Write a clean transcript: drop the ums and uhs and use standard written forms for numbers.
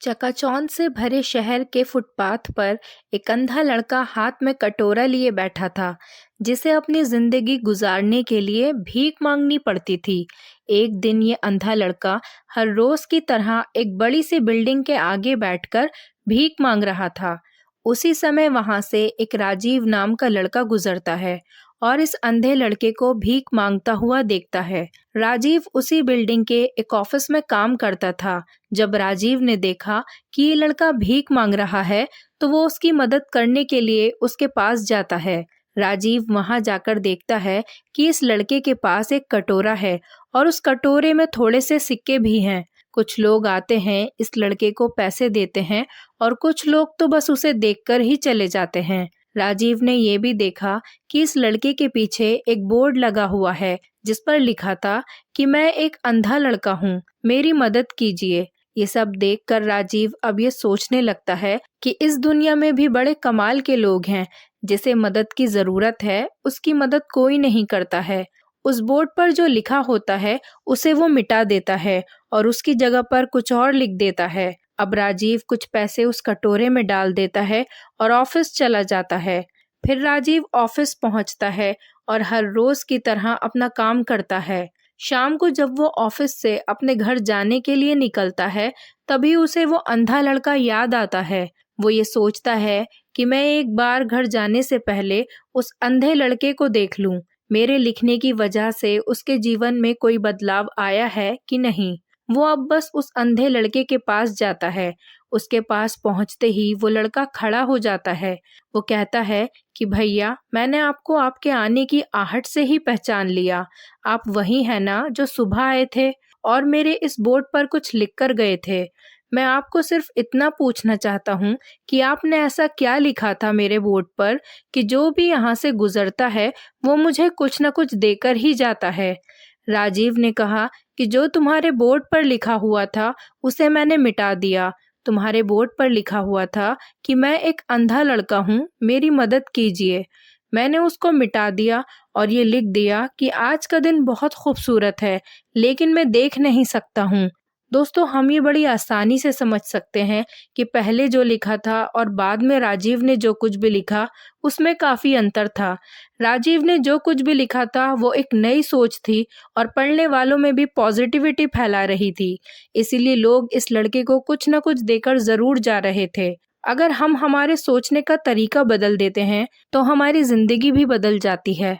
चकाचौंध से भरे शहर के फुटपाथ पर एक अंधा लड़का हाथ में कटोरा लिए बैठा था, जिसे अपनी जिंदगी गुजारने के लिए भीख मांगनी पड़ती थी। एक दिन ये अंधा लड़का हर रोज की तरह एक बड़ी सी बिल्डिंग के आगे बैठकर भीख मांग रहा था। उसी समय वहां से एक राजीव नाम का लड़का गुजरता है और इस अंधे लड़के को भीख मांगता हुआ देखता है। राजीव उसी बिल्डिंग के एक ऑफिस में काम करता था। जब राजीव ने देखा कि ये लड़का भीख मांग रहा है, तो वो उसकी मदद करने के लिए उसके पास जाता है। राजीव वहां जाकर देखता है कि इस लड़के के पास एक कटोरा है और उस कटोरे में थोड़े से सिक्के भी हैं। कुछ लोग आते हैं, इस लड़के को पैसे देते हैं और कुछ लोग तो बस उसे देखकर ही चले जाते हैं। राजीव ने ये भी देखा कि इस लड़के के पीछे एक बोर्ड लगा हुआ है, जिस पर लिखा था कि मैं एक अंधा लड़का हूँ, मेरी मदद कीजिए। ये सब देखकर राजीव अब ये सोचने लगता है कि इस दुनिया में भी बड़े कमाल के लोग हैं। जिसे मदद की जरूरत है, उसकी मदद कोई नहीं करता है। उस बोर्ड पर जो लिखा होता है उसे वो मिटा देता है और उसकी जगह पर कुछ और लिख देता है। अब राजीव कुछ पैसे उस कटोरे में डाल देता है और ऑफिस चला जाता है। फिर राजीव ऑफिस पहुंचता है और हर रोज की तरह अपना काम करता है। शाम को जब वो ऑफिस से अपने घर जाने के लिए निकलता है, तभी उसे वो अंधा लड़का याद आता है। वो ये सोचता है कि मैं एक बार घर जाने से पहले उस अंधे लड़के को देख लूं। मेरे लिखने की वजह से उसके जीवन में कोई बदलाव आया है कि नहीं। वो अब बस उस अंधे लड़के के पास जाता है। उसके पास पहुंचते ही वो लड़का खड़ा हो जाता है। वो कहता है कि भैया, मैंने आपको आपके आने की आहट से ही पहचान लिया। आप वही हैं ना जो सुबह आए थे और मेरे इस बोर्ड पर कुछ लिख कर गए थे। मैं आपको सिर्फ इतना पूछना चाहता हूँ कि आपने ऐसा क्या लिखा था मेरे बोर्ड पर कि जो भी यहाँ से गुजरता है वो मुझे कुछ न कुछ देकर ही जाता है। राजीव ने कहा कि जो तुम्हारे बोर्ड पर लिखा हुआ था उसे मैंने मिटा दिया। तुम्हारे बोर्ड पर लिखा हुआ था कि मैं एक अंधा लड़का हूँ, मेरी मदद कीजिए। मैंने उसको मिटा दिया और ये लिख दिया कि आज का दिन बहुत खूबसूरत है, लेकिन मैं देख नहीं सकता हूँ। दोस्तों, हम ये बड़ी आसानी से समझ सकते हैं कि पहले जो लिखा था और बाद में राजीव ने जो कुछ भी लिखा, उसमें काफी अंतर था। राजीव ने जो कुछ भी लिखा था वो एक नई सोच थी और पढ़ने वालों में भी पॉजिटिविटी फैला रही थी। इसीलिए लोग इस लड़के को कुछ न कुछ देकर जरूर जा रहे थे। अगर हम हमारे सोचने का तरीका बदल देते हैं तो हमारी जिंदगी भी बदल जाती है।